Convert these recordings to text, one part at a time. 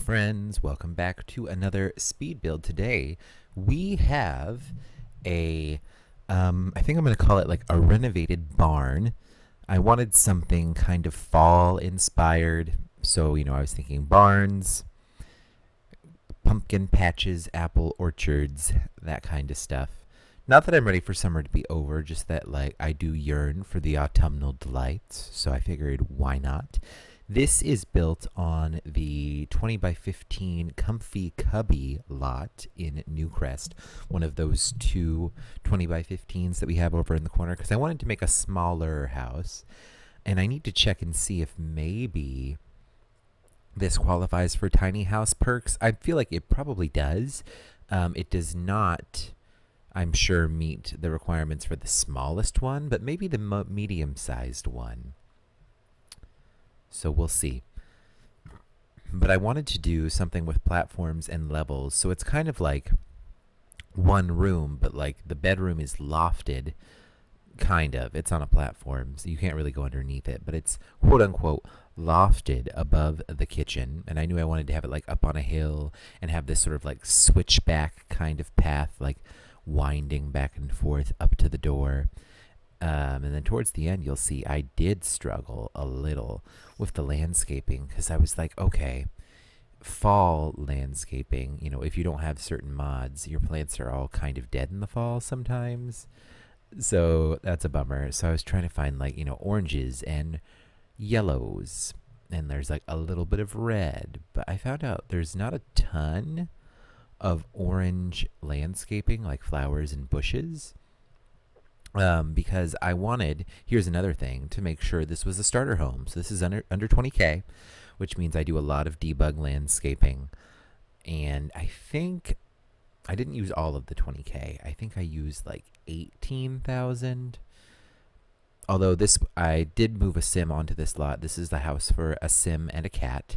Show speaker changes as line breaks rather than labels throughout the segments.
friends, welcome back to another speed build. Today we have I think I'm going to call it like a renovated barn. I wanted something kind of fall inspired, so I was thinking barns, pumpkin patches, apple orchards, that kind of stuff. Not that I'm ready for summer to be over, just that like I do yearn for the autumnal delights, so I figured why not. This is built on the 20 by 15 Comfy Cubby lot in Newcrest, one of those two 20 by 15s that we have over in the corner, because I wanted to make a smaller house, and I need to check and see if maybe this qualifies for tiny house perks. I feel like it probably does. It does not, I'm sure, meet the requirements for the smallest one, but maybe the medium-sized one. So we'll see. But I wanted to do something with platforms and levels, so it's kind of like one room, but like the bedroom is lofted, kind of. It's on a platform, so you can't really go underneath it, but it's quote-unquote lofted above the kitchen, and I knew I wanted to have it like up on a hill and have this sort of like switchback kind of path, like winding back and forth up to the door. And then towards the end, you'll see I did struggle a little with the landscaping, because I was like, okay, fall landscaping, if you don't have certain mods, your plants are all kind of dead in the fall sometimes. So that's a bummer. So I was trying to find like, oranges and yellows, and there's like a little bit of red, but I found out there's not a ton of orange landscaping, like flowers and bushes. Because I wanted, here's another thing, to make sure this was a starter home. So this is under 20K, which means I do a lot of debug landscaping. And I think I didn't use all of the 20K. I think I used like 18,000. Although I did move a sim onto this lot. This is the house for a sim and a cat.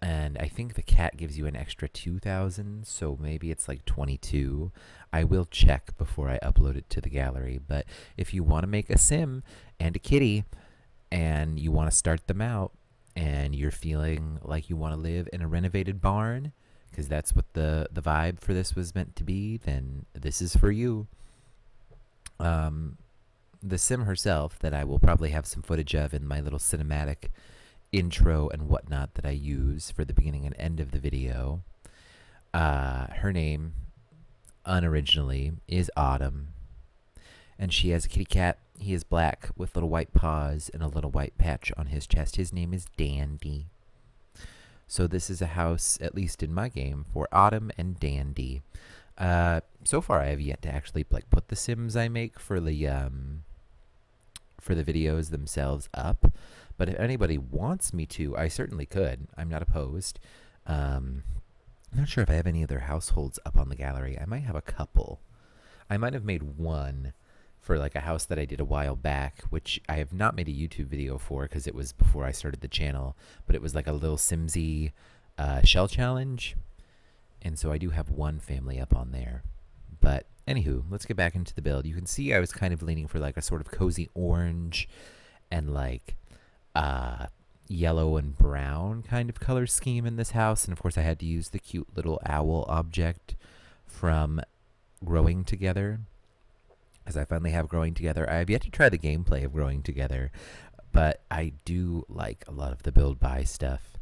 And I think the cat gives you an extra 2,000, so maybe it's like 22. I will check before I upload it to the gallery. But if you want to make a sim and a kitty, and you want to start them out, and you're feeling like you want to live in a renovated barn, because that's what the vibe for this was meant to be, then this is for you. The sim herself, that I will probably have some footage of in my little cinematic intro and whatnot that I use for the beginning and end of the video. Her name, unoriginally, is Autumn, and she has a kitty cat. He is black with little white paws and a little white patch on his chest. His name is Dandy. So this is a house, at least in my game, for Autumn and Dandy. So far, I have yet to actually like put the sims I make for the videos themselves up. But if anybody wants me to, I certainly could. I'm not opposed. I'm not sure if I have any other households up on the gallery. I might have a couple. I might have made one for like a house that I did a while back, which I have not made a YouTube video for because it was before I started the channel. But it was like a little Simsy shell challenge. And so I do have one family up on there. But anywho, let's get back into the build. You can see I was kind of leaning for like a sort of cozy orange and like yellow and brown kind of color scheme in this house. And of course I had to use the cute little owl object from Growing Together, because I finally have Growing Together. I have yet to try the gameplay of Growing Together, but I do like a lot of the build buy stuff.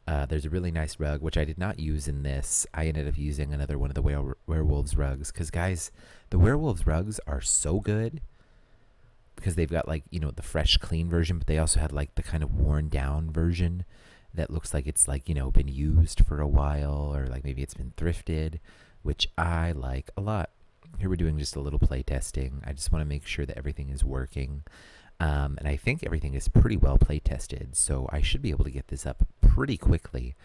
There's a really nice rug, which I did not use in this. I ended up using another one of the werewolves rugs, because guys, the werewolves rugs are so good, because they've got like, the fresh clean version, but they also had like the kind of worn down version that looks like it's like, been used for a while, or like maybe it's been thrifted, which I like a lot. Here we're doing just a little play testing. I just want to make sure that everything is working. And I think everything is pretty well play tested, so I should be able to get this up pretty quickly.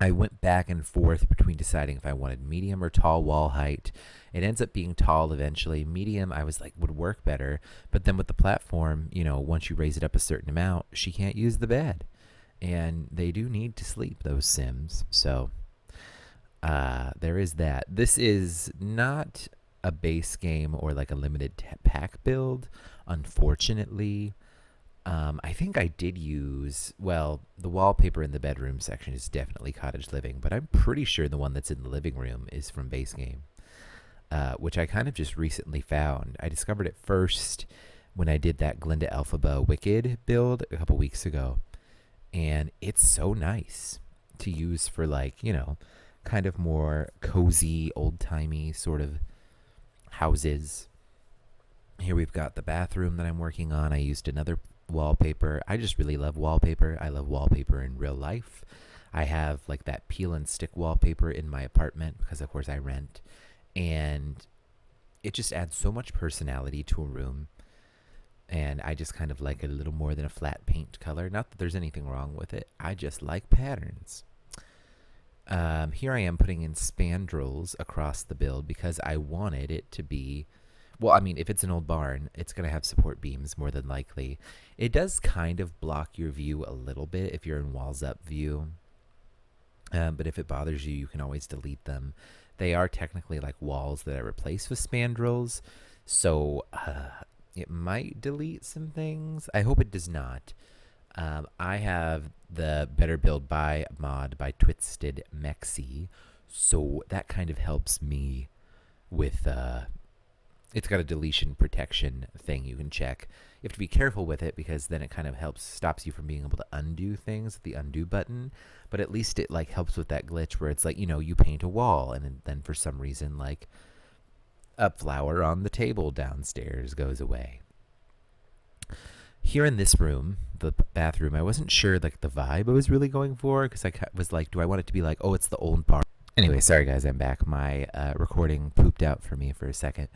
I went back and forth between deciding if I wanted medium or tall wall height. It ends up being tall eventually. Medium, I was like, would work better. But then with the platform, once you raise it up a certain amount, she can't use the bed. And they do need to sleep, those Sims. So there is that. This is not a base game or like a limited pack build, unfortunately. I think I did use, well, the wallpaper in the bedroom section is definitely cottage living, but I'm pretty sure the one that's in the living room is from base game, which I kind of just recently found. I discovered it first when I did that Glinda Elphaba Wicked build a couple weeks ago, and it's so nice to use for, like, kind of more cozy, old timey sort of houses. Here we've got the bathroom that I'm working on. I used another wallpaper. I just really love wallpaper. I love wallpaper in real life. I have like that peel and stick wallpaper in my apartment because, of course, I rent. And it just adds so much personality to a room. And I just kind of like it a little more than a flat paint color. Not that there's anything wrong with it. I just like patterns. Here I am putting in spandrels across the build because I wanted it to be, well, I mean, if it's an old barn, it's going to have support beams more than likely. It does kind of block your view a little bit if you're in walls up view. But if it bothers you, you can always delete them. They are technically like walls that I replace with spandrels. So it might delete some things. I hope it does not. I have the Better Build by mod by Twisted Mexi, so that kind of helps me with, it's got a deletion protection thing you can check. You have to be careful with it because then it kind of stops you from being able to undo things with the undo button, but at least it like helps with that glitch where it's like, you paint a wall and then for some reason like a flower on the table downstairs goes away. Here in this room, the bathroom, I wasn't sure like the vibe I was really going for because I was like, do I want it to be like, oh, it's the old bar? Anyway, sorry guys, I'm back. My recording pooped out for me for a second.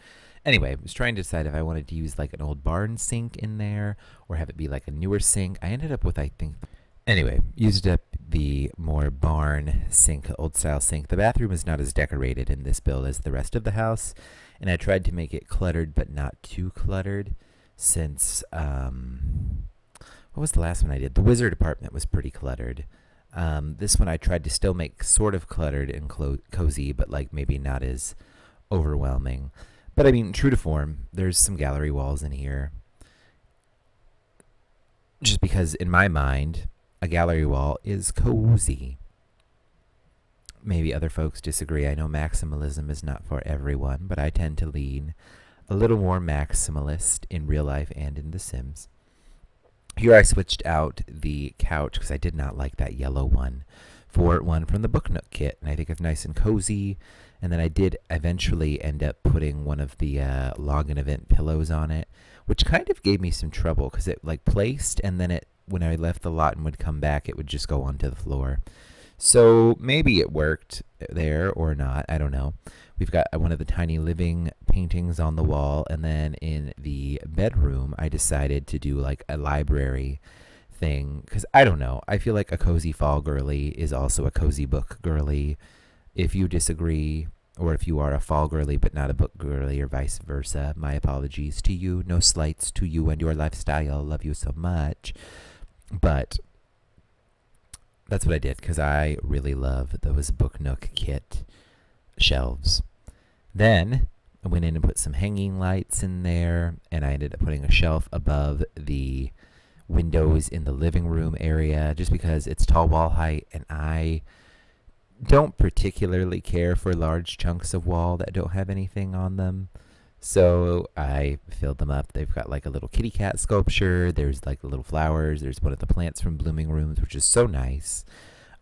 Anyway, I was trying to decide if I wanted to use like an old barn sink in there or have it be like a newer sink. I ended up with, I think, anyway, used up the more barn sink, old style sink. The bathroom is not as decorated in this build as the rest of the house, and I tried to make it cluttered but not too cluttered. Since, what was the last one I did? The wizard apartment was pretty cluttered. This one I tried to still make sort of cluttered and cozy, but like maybe not as overwhelming. But I mean, true to form, there's some gallery walls in here. Just because in my mind, a gallery wall is cozy. Maybe other folks disagree. I know maximalism is not for everyone, but I tend to lean a little more maximalist in real life and in The Sims. Here I switched out the couch because I did not like that yellow one for one from the Book Nook kit, and I think it's nice and cozy. And then I did eventually end up putting one of the login event pillows on it, which kind of gave me some trouble because it like placed and then when I left the lot and would come back, it would just go onto the floor. So maybe it worked there or not. I don't know. We've got one of the tiny living paintings on the wall, and then in the bedroom, I decided to do like a library thing because I don't know. I feel like a cozy fall girly is also a cozy book girly. If you disagree, or if you are a fall girly but not a book girly, or vice versa, my apologies to you. No slights to you and your lifestyle. Love you so much. But that's what I did because I really love those Book Nook kit shelves. Then I went in and put some hanging lights in there, and I ended up putting a shelf above the windows in the living room area just because it's tall wall height, and I don't particularly care for large chunks of wall that don't have anything on them. So I filled them up. They've got like a little kitty cat sculpture. There's like the little flowers. There's one of the plants from Blooming Rooms, which is so nice.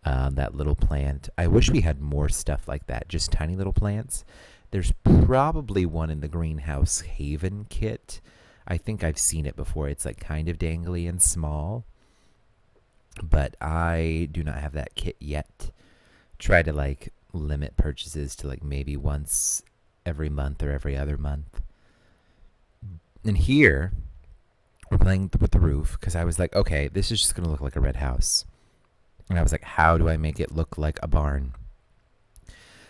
That little plant. I wish we had more stuff like that, just tiny little plants. There's probably one in the Greenhouse Haven kit. I think I've seen it before. It's like kind of dangly and small. But I do not have that kit yet. Try to like limit purchases to like maybe once every month or every other month. And here, we're playing with the roof because I was like, okay, this is just going to look like a red house. And I was like, how do I make it look like a barn?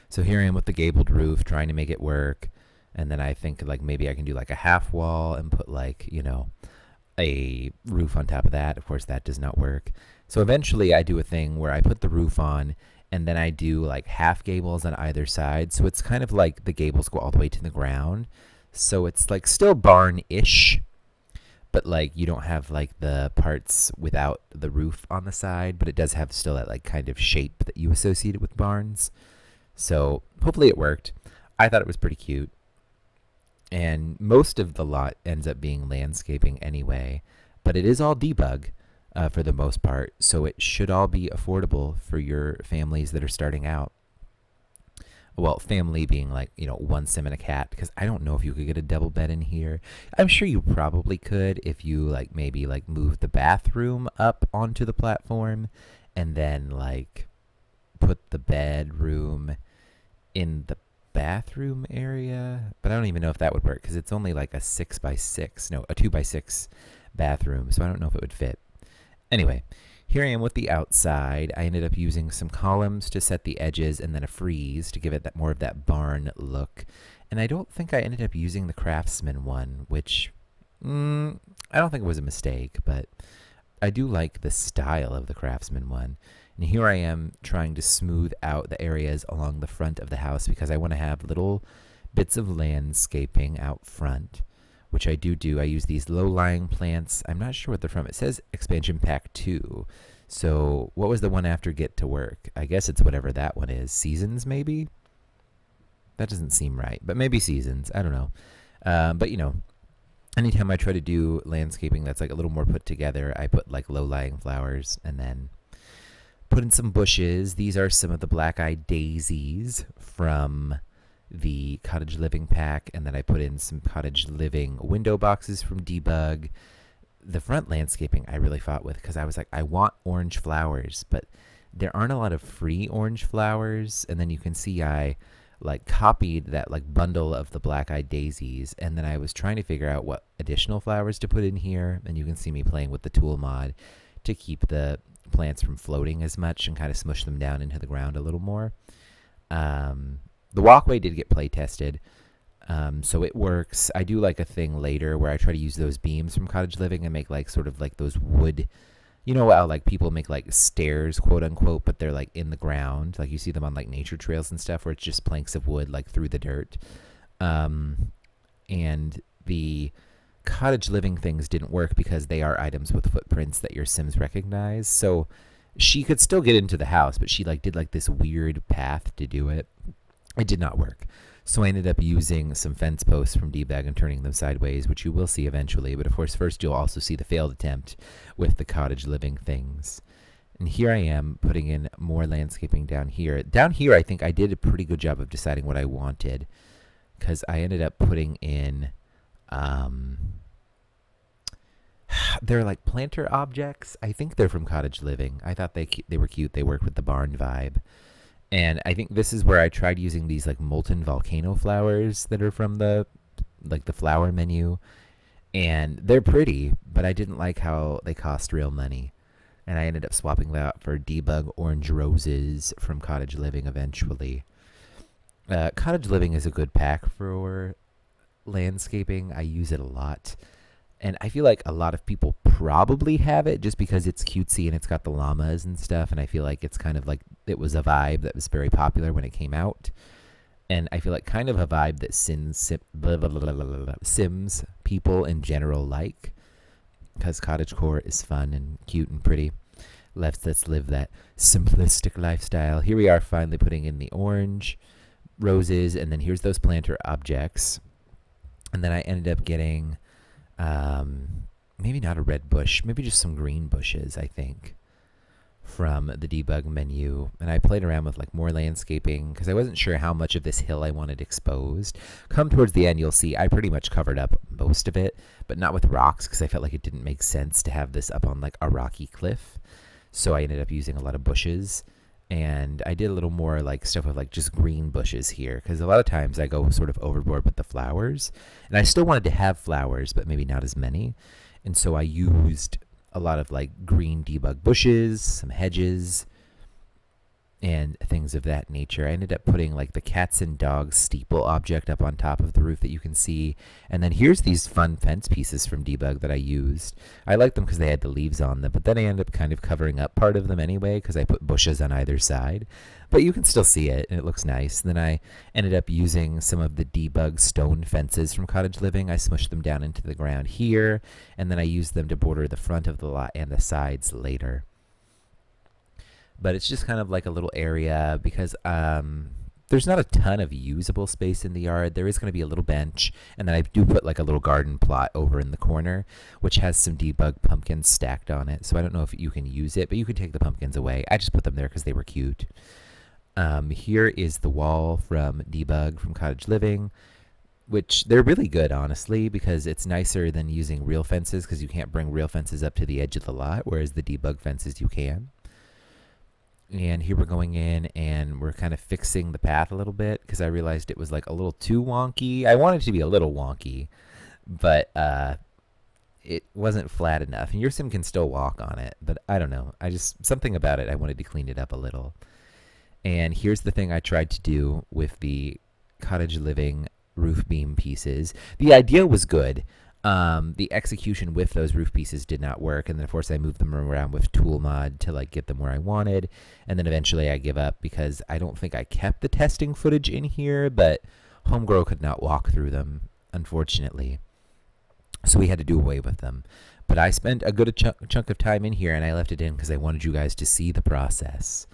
So here I am with the gabled roof trying to make it work. And then I think like maybe I can do like a half wall and put like, a roof on top of that. Of course, that does not work. So eventually I do a thing where I put the roof on and then I do like half gables on either side. So it's kind of like the gables go all the way to the ground. So it's like still barn-ish, but like you don't have like the parts without the roof on the side, but it does have still that like kind of shape that you associated with barns. So hopefully it worked. I thought it was pretty cute. And most of the lot ends up being landscaping anyway, but it is all debug for the most part, so it should all be affordable for your families that are starting out. Well, family being like, one sim and a cat, because I don't know if you could get a double bed in here. I'm sure you probably could if you like maybe like move the bathroom up onto the platform and then like put the bedroom in the bathroom area, but I don't even know if that would work because it's only like a 6x6, no, a 2x6 bathroom, so I don't know if it would fit. Anyway, here I am with the outside. I ended up using some columns to set the edges and then a frieze to give it that more of that barn look. And I don't think I ended up using the Craftsman one, which I don't think it was a mistake, but I do like the style of the Craftsman one. And here I am trying to smooth out the areas along the front of the house because I want to have little bits of landscaping out front, which I do. I use these low-lying plants. I'm not sure what they're from. It says expansion pack 2. So what was the one after get to work? I guess it's whatever that one is. Seasons, maybe? That doesn't seem right, but maybe seasons. I don't know. But, anytime I try to do landscaping that's like a little more put together, I put like low-lying flowers and then put in some bushes. These are some of the black-eyed daisies from the cottage living pack, and then I put in some cottage living window boxes from Debug. The front landscaping I really fought with because I was like, I want orange flowers, but there aren't a lot of free orange flowers. And then you can see I like copied that like bundle of the black-eyed daisies, and then I was trying to figure out what additional flowers to put in here, and you can see me playing with the tool mod to keep the plants from floating as much and kind of smush them down into the ground a little more. The walkway did get play tested, so it works. I do like a thing later where I try to use those beams from cottage living and make like sort of like those wood, how like people make like stairs, quote unquote, but they're like in the ground, like you see them on like nature trails and stuff where it's just planks of wood like through the dirt. And the cottage living things didn't work because they are items with footprints that your Sims recognize. So she could still get into the house, but she like did like this weird path to do it. It did not work. So I ended up using some fence posts from Debug and turning them sideways, which you will see eventually. But of course, first you'll also see the failed attempt with the cottage living things. And here I am putting in more landscaping down here. Down here, I think I did a pretty good job of deciding what I wanted because I ended up putting in they're like planter objects. I think they're from cottage living. I thought they were cute. They worked with the barn vibe. And I think this is where I tried using these like molten volcano flowers that are from the flower menu. And they're pretty, but I didn't like how they cost real money. And I ended up swapping that out for Debug orange roses from cottage living eventually. Cottage living is a good pack for landscaping. I use it a lot. And I feel like a lot of people probably have it just because it's cutesy and it's got the llamas and stuff. And I feel like it's kind of like it was a vibe that was very popular when it came out. And I feel like kind of a vibe that Sims people in general like. Because cottagecore is fun and cute and pretty. Let's live that simplistic lifestyle. Here we are finally putting in the orange roses. And then here's those planter objects. And then I ended up getting maybe not a red bush, maybe just some green bushes, I think, from the Debug menu. And I played around with like more landscaping because I wasn't sure how much of this hill I wanted exposed. Come towards the end, you'll see I pretty much covered up most of it, but not with rocks because I felt like it didn't make sense to have this up on like a rocky cliff. So I ended up using a lot of bushes. And I did a little more like stuff with like just green bushes here because a lot of times I go sort of overboard with the flowers. And I still wanted to have flowers, but maybe not as many. And so I used a lot of like green Debug bushes, some hedges, and and things of that nature. I ended up putting like the cats and dogs steeple object up on top of the roof that you can see. And then here's these fun fence pieces from Debug that I used. I liked them because they had the leaves on them, but then I ended up kind of covering up part of them anyway because I put bushes on either side. But you can still see it, and it looks nice. Then I ended up using some of the Debug stone fences from Cottage Living. I smushed them down into the ground here, and then I used them to border the front of the lot and the sides later. But it's just kind of like a little area because there's not a ton of usable space in the yard. There is going to be a little bench, and then I do put like a little garden plot over in the corner, which has some Debug pumpkins stacked on it. So I don't know if you can use it, but you can take the pumpkins away. I just put them there because they were cute. Here is the wall from Debug from Cottage Living, which they're really good, honestly, because it's nicer than using real fences because you can't bring real fences up to the edge of the lot, whereas the Debug fences you can. And here we're going in and we're kind of fixing the path a little bit because I realized it was like a little too wonky. I wanted it to be a little wonky, but it wasn't flat enough. And your sim can still walk on it, but I don't know. Something about it, I wanted to clean it up a little. And here's the thing I tried to do with the Cottage Living roof beam pieces. The idea was good. The execution with those roof pieces did not work, and then of course I moved them around with tool mod to like get them where I wanted, and then eventually I give up because I don't think I kept the testing footage in here, but Homegrow could not walk through them, unfortunately, so we had to do away with them. But I spent a good chunk of time in here, and I left it in because I wanted you guys to see the process.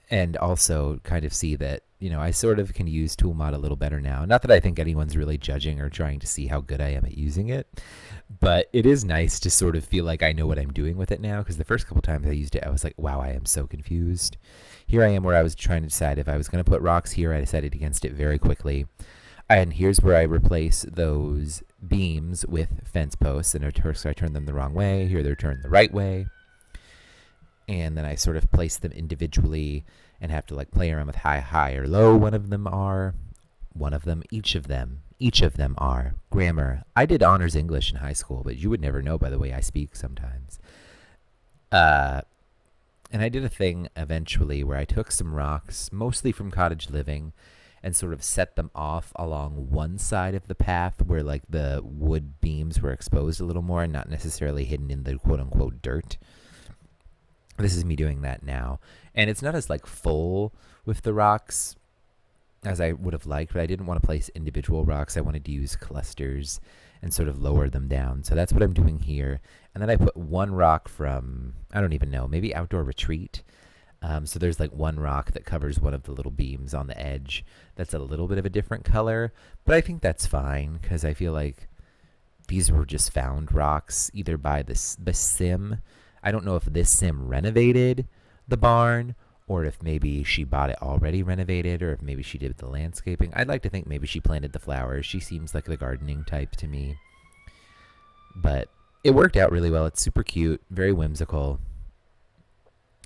And also kind of see that, I sort of can use Toolmod a little better now. Not that I think anyone's really judging or trying to see how good I am at using it, but it is nice to sort of feel like I know what I'm doing with it now, because the first couple times I used it, I was like, wow, I am so confused. Here I am where I was trying to decide if I was going to put rocks here. I decided against it very quickly. And here's where I replace those beams with fence posts, and at first I turned them the wrong way. Here they're turned the right way. And then I sort of place them individually and have to like play around with high or low each of them are. Grammar. I did honors English in high school, but you would never know by the way I speak sometimes. And I did a thing eventually where I took some rocks, mostly from Cottage Living, and sort of set them off along one side of the path where like the wood beams were exposed a little more and not necessarily hidden in the quote-unquote dirt. This is me doing that now. And it's not as like full with the rocks as I would have liked, but I didn't want to place individual rocks. I wanted to use clusters and sort of lower them down. So that's what I'm doing here. And then I put one rock from, I don't even know, maybe Outdoor Retreat. So there's like one rock that covers one of the little beams on the edge. That's a little bit of a different color, but I think that's fine because I feel like these were just found rocks either by the sim. I don't know if this sim renovated the barn or if maybe she bought it already renovated or if maybe she did the landscaping. I'd like to think maybe she planted the flowers. She seems like the gardening type to me. But it worked out really well. It's super cute, very whimsical.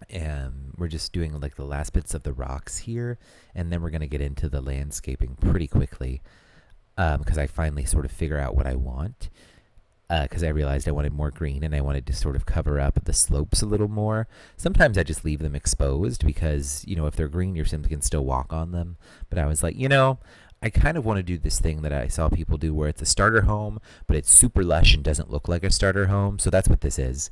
And we're just doing like the last bits of the rocks here, and then we're going to get into the landscaping pretty quickly because I finally sort of figure out what I want. Because I realized I wanted more green and I wanted to sort of cover up the slopes a little more. Sometimes I just leave them exposed because, if they're green, your Sims can still walk on them. But I was like, I kind of want to do this thing that I saw people do where it's a starter home, but it's super lush and doesn't look like a starter home. So that's what this is.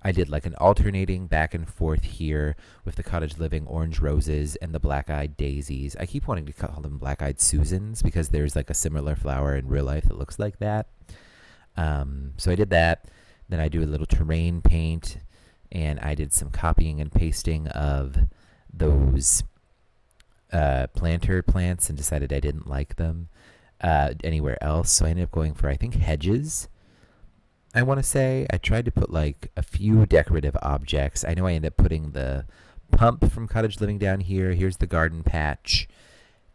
I did like an alternating back and forth here with the Cottage Living orange roses and the black-eyed daisies. I keep wanting to call them black-eyed Susans because there's like a similar flower in real life that looks like that. So I did that. Then I do a little terrain paint, and I did some copying and pasting of those planter plants and decided I didn't like them anywhere else. So I ended up going for, I think, hedges. I want to say I tried to put like a few decorative objects. I know I ended up putting the pump from Cottage Living down here. Here's the garden patch.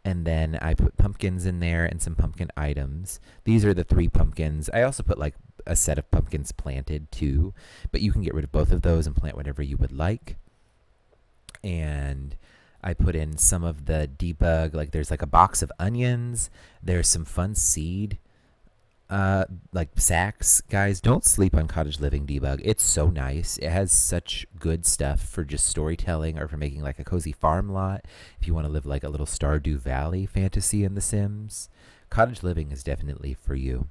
And then I put pumpkins in there and some pumpkin items. These are the 3 pumpkins. I also put like a set of pumpkins planted too, but you can get rid of both of those and plant whatever you would like. And I put in some of the debug, like there's like a box of onions. There's some fun seed like Saks, guys, don't sleep on Cottage Living Debug. It's so nice. It has such good stuff for just storytelling or for making like a cozy farm lot. If you want to live like a little Stardew Valley fantasy in The Sims, Cottage Living is definitely for you.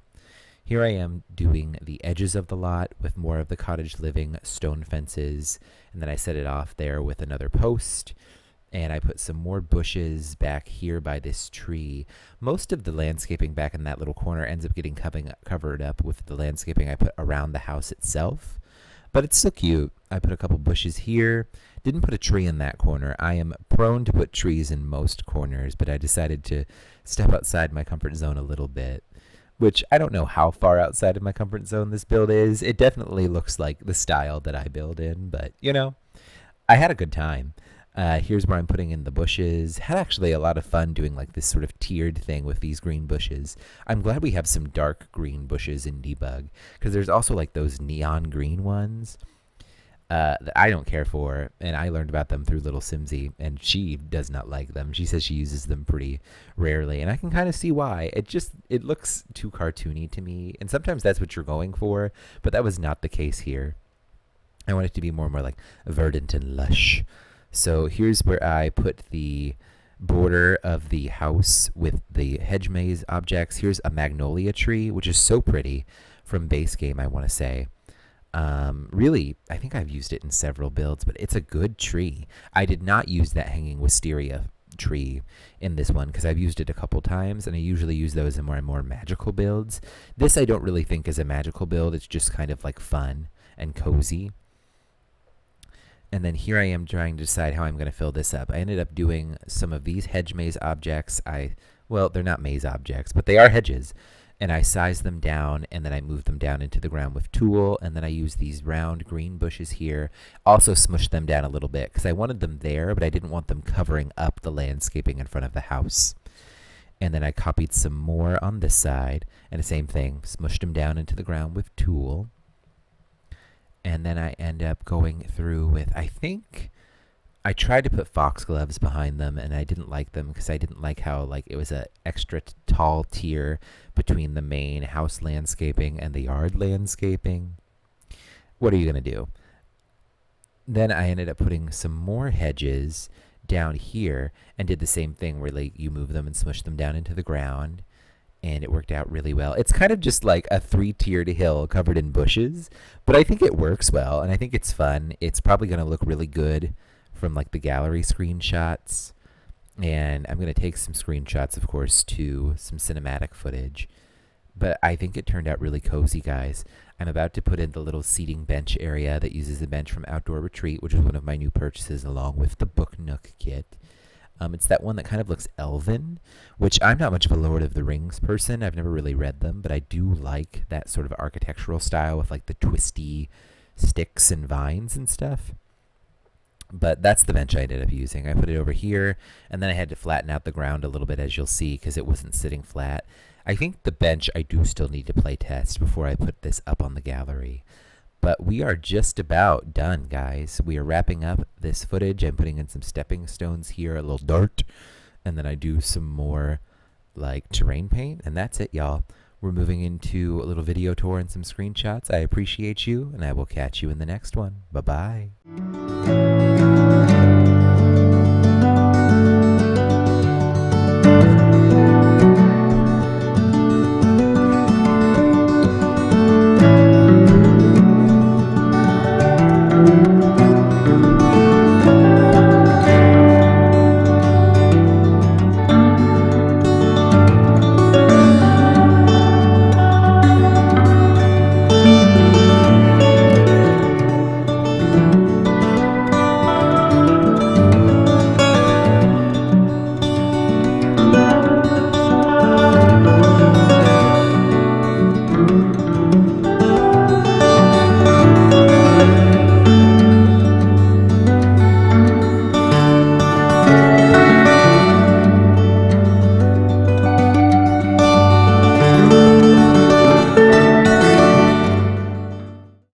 Here I am doing the edges of the lot with more of the Cottage Living stone fences, and then I set it off there with another post, and I put some more bushes back here by this tree. Most of the landscaping back in that little corner ends up getting covered up with the landscaping I put around the house itself, but it's still cute. I put a couple bushes here. Didn't put a tree in that corner. I am prone to put trees in most corners, but I decided to step outside my comfort zone a little bit, which I don't know how far outside of my comfort zone this build is. It definitely looks like the style that I build in, but I had a good time. Here's where I'm putting in the bushes. Had actually a lot of fun doing like this sort of tiered thing with these green bushes. I'm glad we have some dark green bushes in Debug, because there's also like those neon green ones that I don't care for, and I learned about them through Little Simsy, and she does not like them. She says she uses them pretty rarely, and I can kind of see why. It looks too cartoony to me, and sometimes that's what you're going for, but that was not the case here. I want it to be more and more like verdant and lush. So here's where I put the border of the house with the hedge maze objects. Here's a magnolia tree, which is so pretty, from base game, I want to say. Really, I think I've used it in several builds, but it's a good tree. I did not use that hanging wisteria tree in this one because I've used it a couple times, and I usually use those in more and more magical builds. This I don't really think is a magical build. It's just kind of like fun and cozy. And then here I am trying to decide how I'm going to fill this up. I ended up doing some of these hedge maze objects. Well, they're not maze objects, but they are hedges. And I size them down, and then I move them down into the ground with tool, and then I use these round green bushes here. Also smush them down a little bit because I wanted them there, but I didn't want them covering up the landscaping in front of the house. And then I copied some more on this side, and the same thing, smushed them down into the ground with tool. And then I end up going through with, I think, I tried to put foxgloves behind them, and I didn't like them because I didn't like how like it was an extra tall tier between the main house landscaping and the yard landscaping. What are you going to do? Then I ended up putting some more hedges down here and did the same thing where like you move them and smush them down into the ground, and it worked out really well. It's kind of just like a 3-tiered hill covered in bushes, but I think it works well, and I think it's fun. It's probably going to look really good from like the gallery screenshots, and I'm going to take some screenshots, of course, to some cinematic footage, but I think it turned out really cozy, guys. I'm about to put in the little seating bench area that uses the bench from Outdoor Retreat, which is one of my new purchases along with the Book Nook kit. It's that one that kind of looks elven, which I'm not much of a Lord of the Rings person. I've never really read them, but I do like that sort of architectural style with like the twisty sticks and vines and stuff. But that's the bench I ended up using. I put it over here, and then I had to flatten out the ground a little bit, as you'll see, because it wasn't sitting flat. I think the bench I do still need to play test before I put this up on the gallery. But we are just about done, guys. We are wrapping up this footage. I'm putting in some stepping stones here, a little dirt, and then I do some more like terrain paint, and that's it, y'all. We're moving into a little video tour and some screenshots. I appreciate you, and I will catch you in the next one. Bye-bye.